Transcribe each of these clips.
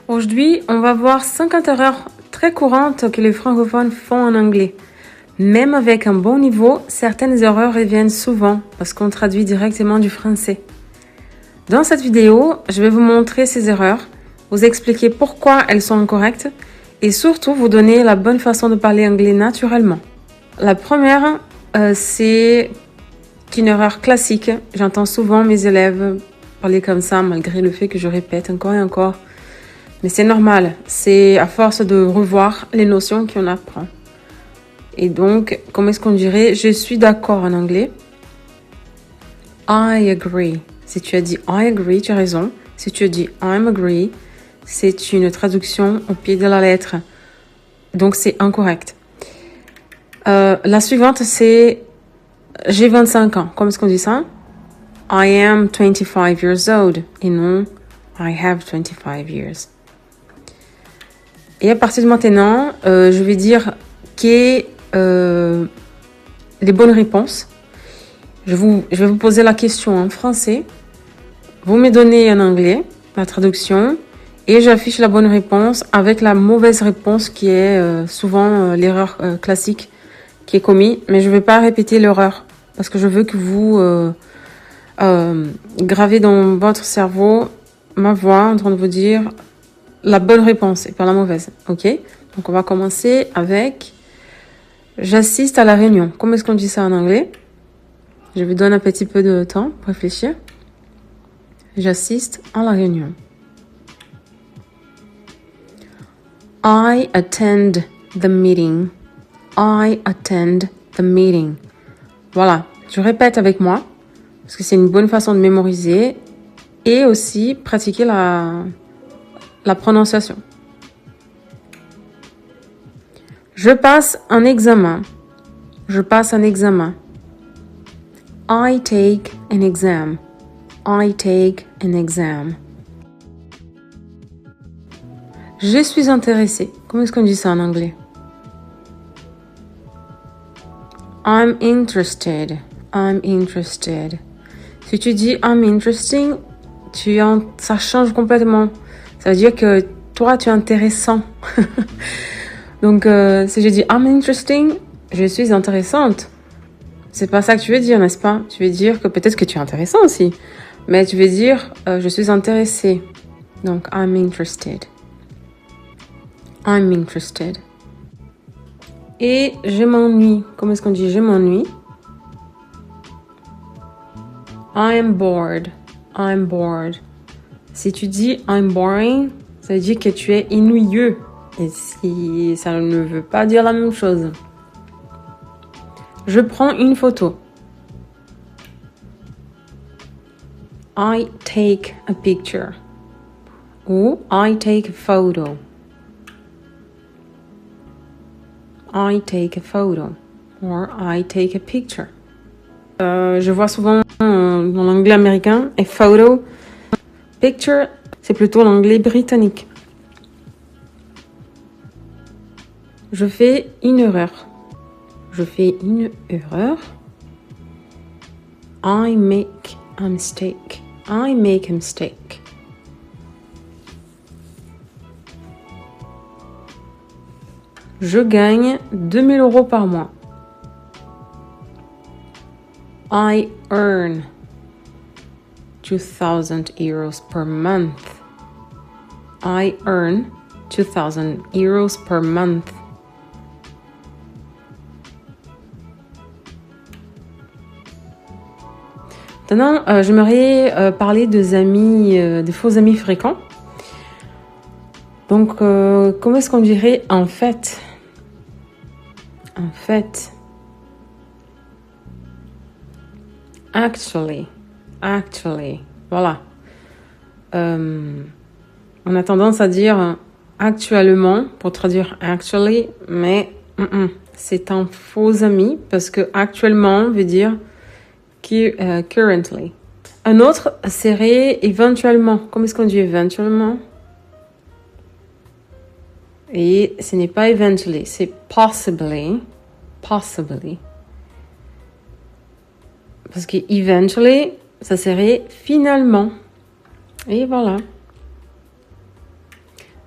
Aujourd'hui, on va voir 50 erreurs très courantes que les francophones font en anglais. Même avec un bon niveau, certaines erreurs reviennent souvent parce qu'on traduit directement du français. Dans cette vidéo, je vais vous montrer ces erreurs, vous expliquer pourquoi elles sont incorrectes et surtout vous donner la bonne façon de parler anglais naturellement. La première, c'est une erreur classique. J'entends souvent mes élèves parler comme ça malgré le fait que je répète encore et encore. Mais c'est normal, c'est à force de revoir les notions qu'on apprend. Et donc, comment est-ce qu'on dirait « je suis d'accord » en anglais? I agree. Si tu as dit I agree, tu as raison. Si tu as dit I'm agree, c'est une traduction au pied de la lettre. Donc, c'est incorrect. La suivante, c'est j'ai 25 ans. Comment est-ce qu'on dit ça? I am 25 years old. Et non, I have 25 years. Et à partir de maintenant, je vais dire les bonnes réponses. Je vais vous poser la question en français. Vous me donnez en anglais la traduction et j'affiche la bonne réponse avec la mauvaise réponse qui est souvent l'erreur classique qui est commise. Mais je ne vais pas répéter l'erreur parce que je veux que vous gravez dans votre cerveau ma voix en train de vous dire la bonne réponse et pas la mauvaise. Ok? Donc, on va commencer avec j'assiste à la réunion. Comment est-ce qu'on dit ça en anglais? Je vous donne un petit peu de temps pour réfléchir. J'assiste à la réunion. I attend the meeting. I attend the meeting. Voilà. Je répète avec moi parce que c'est une bonne façon de mémoriser et aussi pratiquer la prononciation. Je passe un examen. Je passe un examen. I take an exam. I take an exam. Je suis intéressée. Comment est-ce qu'on dit ça en anglais? I'm interested. I'm interested. Si tu dis I'm interesting, ça change complètement. Ça veut dire que toi, tu es intéressant. Donc, si je dis I'm interesting, je suis intéressante. C'est pas ça que tu veux dire, n'est-ce pas? Tu veux dire que peut-être que tu es intéressant aussi. Mais tu veux dire je suis intéressée. Donc, I'm interested. I'm interested. Et je m'ennuie. Comment est-ce qu'on dit je m'ennuie? I am bored. I'm bored. Si tu dis I'm boring, ça veut dire que tu es ennuyeux. Et si ça ne veut pas dire la même chose. Je prends une photo. I take a picture. Ou I take a photo. I take a photo. Or I take a picture. Je vois souvent dans l'anglais américain, a photo. Picture, c'est plutôt l'anglais britannique. Je fais une erreur. Je fais une erreur. I make a mistake. I make a mistake. Je gagne 2000 € par mois. I earn 2,000 euros per month. I earn 2,000 euros per month. Maintenant, j'aimerais parler des faux amis fréquents. Donc, comment est-ce qu'on dirait en fait? En fait. Actually. Actually. Voilà. On a tendance à dire actuellement pour traduire actually, mais c'est un faux ami parce que actuellement veut dire currently. Un autre serait éventuellement. Comment est-ce qu'on dit éventuellement? Et ce n'est pas eventually, c'est possibly. Possibly. Parce que eventually, ça serait finalement. Et voilà.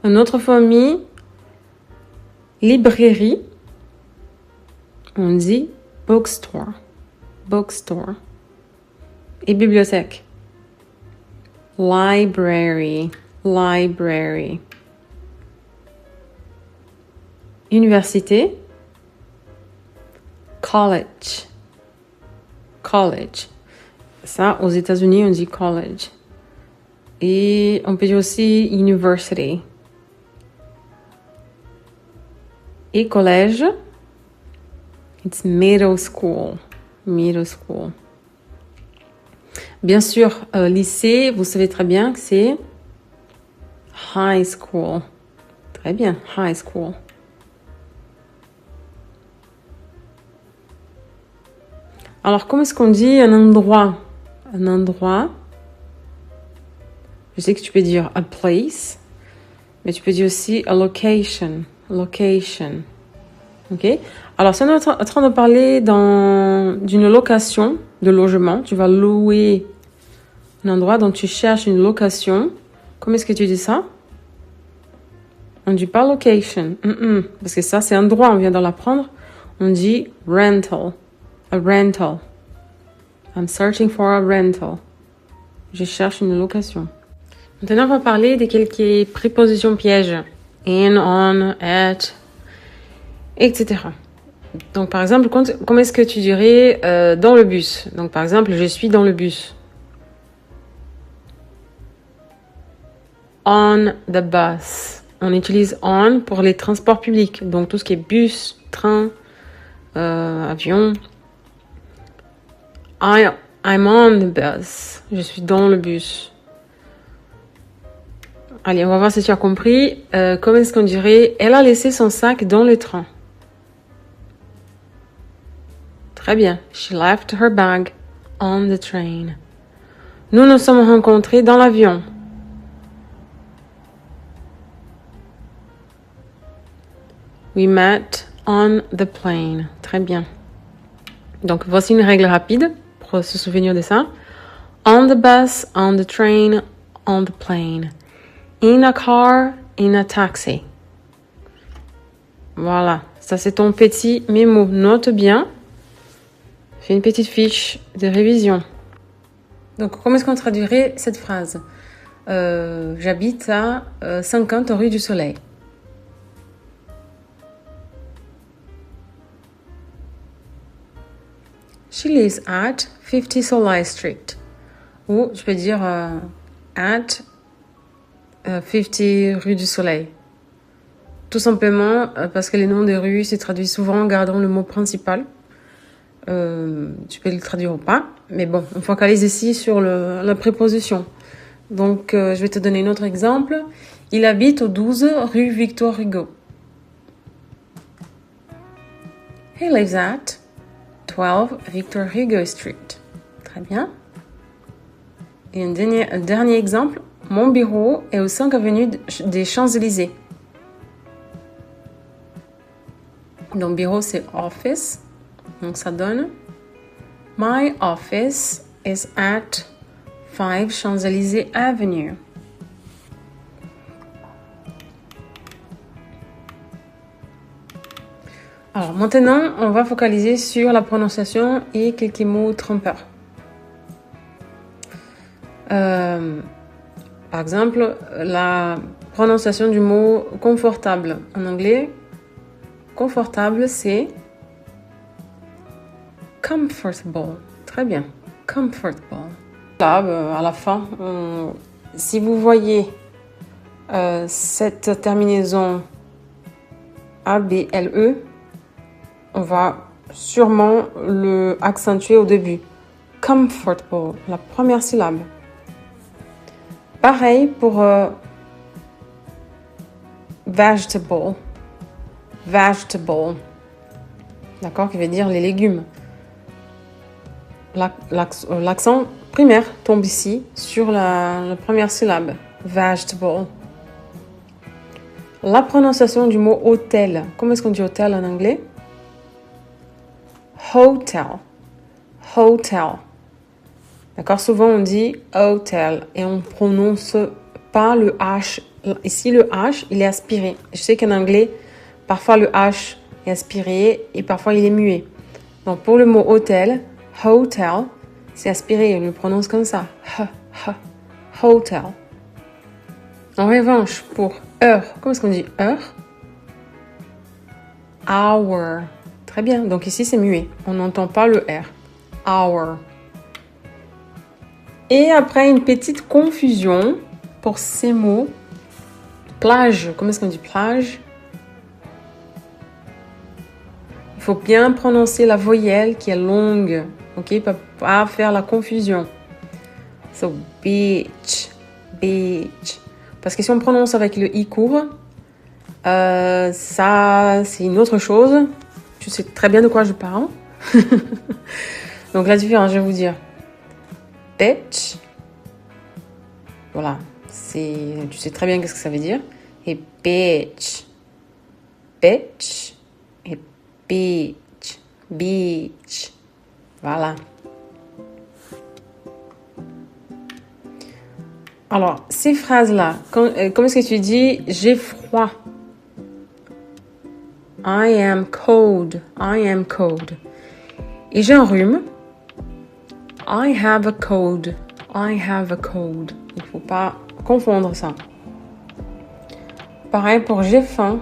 Une autre famille, librairie, on dit bookstore. Bookstore. Et bibliothèque. Library. Library. Université. College. College. Ça, aux États-Unis, on dit college. Et on peut dire aussi university. Et collège, it's middle school. Middle school. Bien sûr, lycée, vous savez très bien que c'est high school. Très bien, high school. Alors, comment est-ce qu'on dit un endroit? Un endroit. Je sais que tu peux dire a place, mais tu peux dire aussi a location. Location. Ok? Alors, si on est en train de parler d'une location de logement, tu vas louer un endroit dont tu cherches une location. Comment est-ce que tu dis ça? On ne dit pas location. Parce que ça, c'est un droit, on vient de l'apprendre. On dit rental. A rental. I'm searching for a rental. Je cherche une location. Maintenant, on va parler de quelques prépositions pièges. In, on, at, etc. Donc, par exemple, comment est-ce que tu dirais dans le bus? Donc, par exemple, je suis dans le bus. On the bus. On utilise on pour les transports publics. Donc, tout ce qui est bus, train, avion. I'm on the bus. Je suis dans le bus. Allez, on va voir si tu as compris. Comment est-ce qu'on dirait? Elle a laissé son sac dans le train. Très bien. She left her bag on the train. Nous nous sommes rencontrés dans l'avion. We met on the plane. Très bien. Donc, voici une règle rapide pour se souvenir de ça. On the bus, on the train, on the plane. In a car, in a taxi. Voilà, ça c'est ton petit mémo. Note bien. Fais une petite fiche de révision. Donc, comment est-ce qu'on traduirait cette phrase? J'habite à 50 rue du Soleil. She lives at 50 Soleil Street. Ou je peux dire at 50 rue du Soleil. Tout simplement parce que les noms des rues se traduisent souvent en gardant le mot principal. Tu peux le traduire ou pas. Mais bon, on focalise ici sur la préposition. Donc, je vais te donner un autre exemple. Il habite au 12 rue Victor Hugo. He lives at 12 Victor Hugo Street. Très bien. Et un dernier exemple. Mon bureau est au 5 avenue des Champs-Élysées. Donc, bureau, c'est office. Donc, ça donne My office is at 5 Champs-Élysées Avenue. Alors, maintenant, on va focaliser sur la prononciation et quelques mots trompeurs. Par exemple, la prononciation du mot confortable. En anglais, confortable, c'est comfortable. Très bien. Comfortable. Là, à la fin, si vous voyez cette terminaison A-B-L-E, on va sûrement le accentuer au début. Comfortable, la première syllabe. Pareil pour vegetable. Vegetable. D'accord, qui veut dire les légumes. L'accent primaire tombe ici sur la première syllabe. Vegetable. La prononciation du mot hôtel. Comment est-ce qu'on dit hôtel en anglais? Hotel. Hotel. D'accord, souvent on dit hotel et on prononce pas le H ici le H, il est aspiré. Je sais qu'en anglais, parfois le H est aspiré et parfois il est muet. Donc pour le mot hôtel, hotel, c'est aspiré, on le prononce comme ça. Hotel. En revanche, pour heure, comment est-ce qu'on dit heure? Hour. Très bien, donc ici c'est muet. On n'entend pas le R. Hour. Et après, une petite confusion pour ces mots. Plage, comment est-ce qu'on dit plage? Il faut bien prononcer la voyelle qui est longue, ok, pour pas faire la confusion. So, beach, beach. Parce que si on prononce avec le i court, ça, c'est une autre chose. Tu sais très bien de quoi je parle. Donc la différence, je vais vous dire. Beach. Voilà. Tu sais très bien qu'est-ce que ça veut dire. Et beach. Beach. Et beach. Beach. Voilà. Alors, ces phrases-là, comment est-ce que tu dis « j'ai froid » ? I am cold. I am cold. Et j'ai un rhume. I have a cold. I have a cold. Il ne faut pas confondre ça. Pareil pour j'ai faim.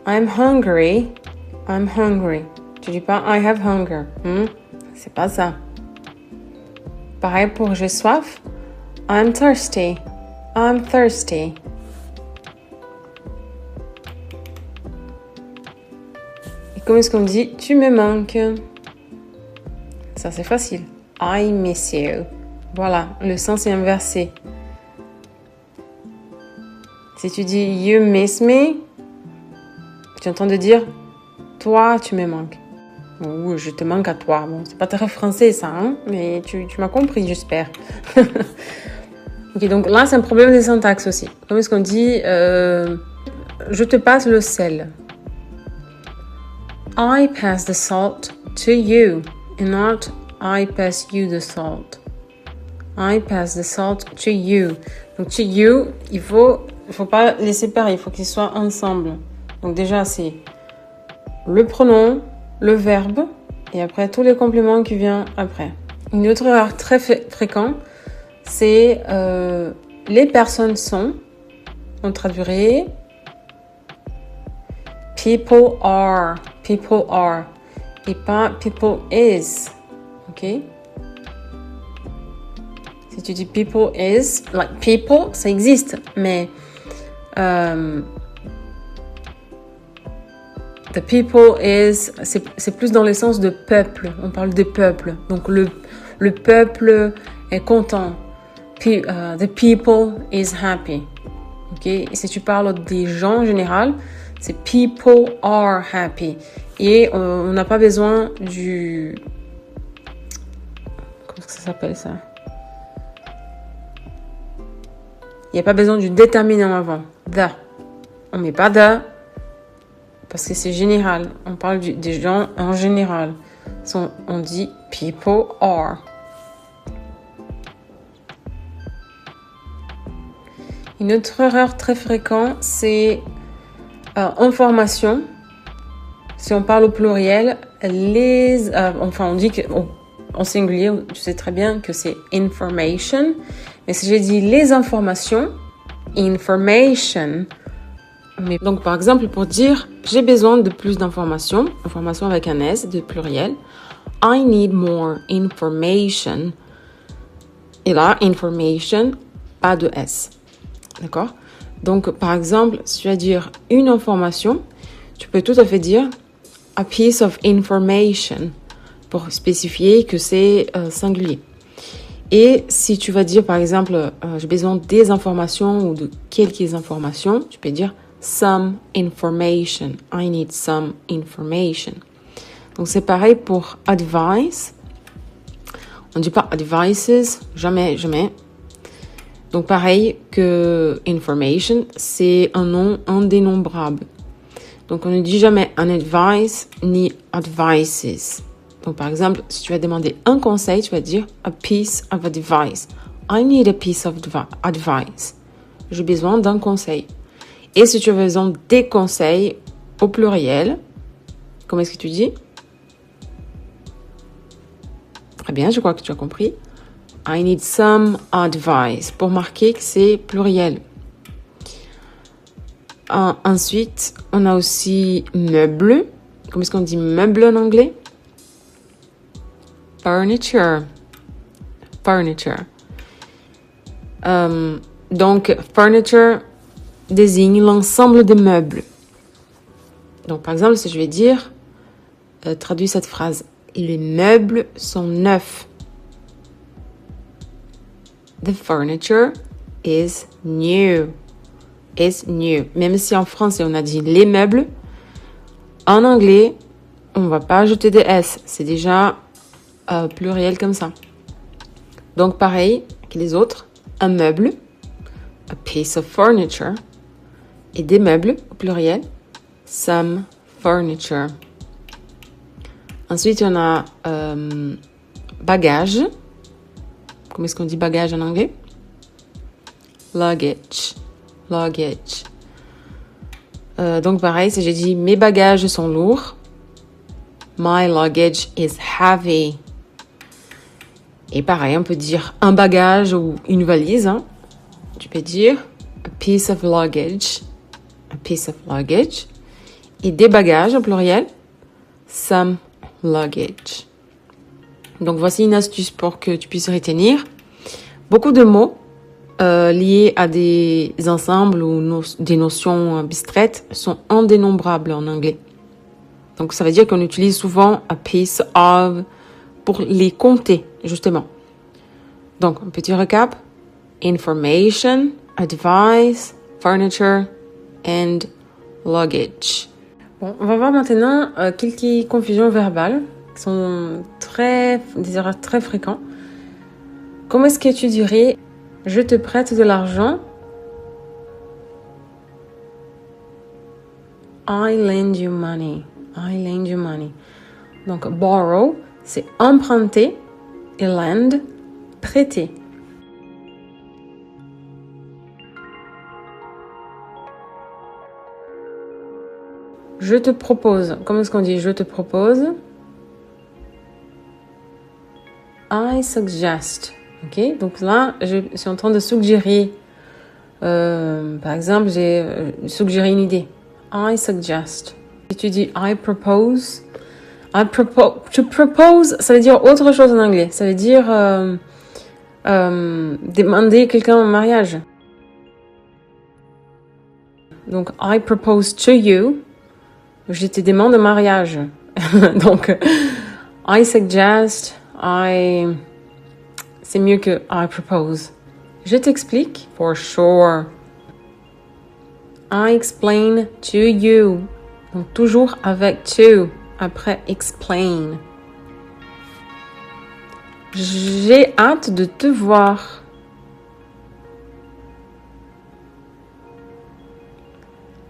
I'm hungry. I'm hungry. Tu dis pas I have hunger. C'est pas ça. Pareil pour j'ai soif. I'm thirsty. I'm thirsty. Et comment est-ce qu'on dit tu me manques? Ça c'est facile. I miss you. Voilà, le sens est inversé. Si tu dis you miss me, tu es en train de dire toi tu me manques. Ou je te manque à toi. Bon, c'est pas très français ça, hein, mais tu m'as compris, j'espère. Ok, donc là c'est un problème de syntaxe aussi. Comment est-ce qu'on dit je te passe le sel? I pass the salt to you, and not I pass you the salt. I pass the salt to you. Donc to you, il faut pas les séparer, il faut qu'ils soient ensemble. Donc déjà c'est le pronom, le verbe, et après tous les compléments qui viennent après. Une autre erreur très fréquente, c'est les personnes sont, on traduirait people are, et pas people is, ok? Si tu dis people is, like people, ça existe, mais the people is, c'est plus dans le sens de peuple. On parle de peuple. Donc le peuple est content. The people is happy. Ok. Et si tu parles des gens en général, c'est people are happy. Et on n'a pas besoin du... Comment ça s'appelle ça? Il n'y a pas besoin du déterminant avant. The. On met pas the. Parce que c'est général. On parle des gens en général. On dit people are. Une autre erreur très fréquente, c'est information. Si on parle au pluriel, on dit que en singulier, tu sais très bien que c'est information. Mais si j'ai dit les informations, information. Mais donc, par exemple, pour dire j'ai besoin de plus d'informations, information avec un S de pluriel, I need more information. Et là, information, pas de S. D'accord? Donc, par exemple, si tu vas dire une information, tu peux tout à fait dire a piece of information pour spécifier que c'est singulier. Et si tu vas dire, par exemple, j'ai besoin des informations ou de quelques informations, tu peux dire some information. I need some information. Donc, c'est pareil pour advice. On ne dit pas advices, jamais, jamais. Donc, pareil que information, c'est un nom indénombrable. Donc, on ne dit jamais an advice ni advices. Donc, par exemple, si tu vas demander un conseil, tu vas dire a piece of advice. I need a piece of advice. j'ai besoin d'un conseil. Et si tu as besoin des conseils au pluriel, comment est-ce que tu dis? Très bien, je crois que tu as compris. I need some advice, pour marquer que c'est pluriel. Ensuite, on a aussi meuble. Comment est-ce qu'on dit meuble en anglais? Furniture. Furniture. Donc, furniture désigne l'ensemble des meubles. Donc, par exemple, si je vais dire, traduis cette phrase. Les meubles sont neufs. The furniture is new. Is new. Même si en français, on a dit les meubles, en anglais, on va pas ajouter des S. C'est déjà pluriel comme ça. Donc, pareil que les autres, un meuble, a piece of furniture, et des meubles au pluriel, some furniture. Ensuite, on a bagage. Comment est-ce qu'on dit bagage en anglais? Luggage. Luggage. Donc, pareil, si j'ai dit mes bagages sont lourds, my luggage is heavy. Et pareil, on peut dire un bagage ou une valise. Hein. Tu peux dire a piece of luggage. A piece of luggage. Et des bagages au pluriel, some luggage. Donc, voici une astuce pour que tu puisses retenir beaucoup de mots liés à des ensembles ou des notions abstraites sont indénombrables en anglais. Donc, ça veut dire qu'on utilise souvent a piece of pour les compter, justement. Donc, un petit récap. Information, advice, furniture, and luggage. Bon, on va voir maintenant quelques confusions verbales qui sont des erreurs très fréquentes. Comment est-ce que tu dirais « Je te prête de l'argent » I lend you money. I lend you money. Donc, borrow, c'est emprunter et lend, prêter. Je te propose. Comment est-ce qu'on dit je te propose? I suggest. Ok, donc là, je suis en train de suggérer. Par exemple, j'ai suggéré une idée. I suggest. Et tu dis I propose. To propose, ça veut dire autre chose en anglais. Ça veut dire demander quelqu'un en mariage. Donc, I propose to you. Je te demande en mariage. Donc, I suggest, c'est mieux que I propose. Je t'explique. For sure. I explain to you. Donc, toujours avec to. Après, explain. J'ai hâte de te voir.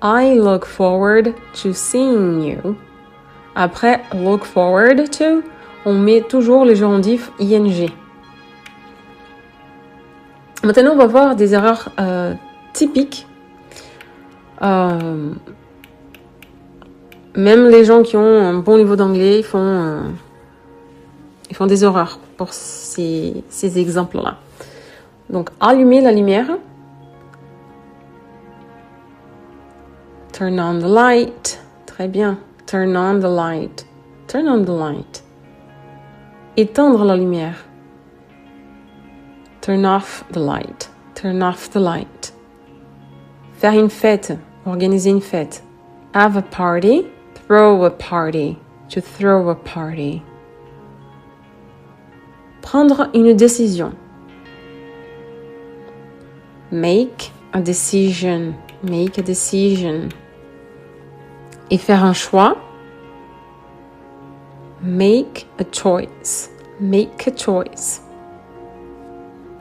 I look forward to seeing you. Après, look forward to, on met toujours les gerundifs ing. Maintenant, on va voir des erreurs typiques. Même les gens qui ont un bon niveau d'anglais, ils font des erreurs pour ces exemples-là. Donc, allumer la lumière. Turn on the light. Très bien. Turn on the light. Turn on the light. Éteindre la lumière. Turn off the light. Turn off the light. Faire une fête. Organiser une fête. Have a party. Throw a party. To throw a party. Prendre une décision. Make a decision. Make a decision. Et faire un choix. Make a choice. Make a choice.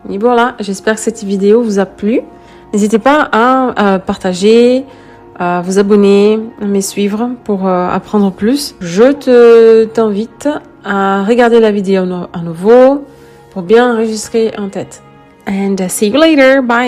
Et voilà, j'espère que cette vidéo vous a plu. N'hésitez pas à partager, à vous abonner, à me suivre pour apprendre plus. Je t'invite à regarder la vidéo à nouveau pour bien enregistrer en tête. And see you later. Bye.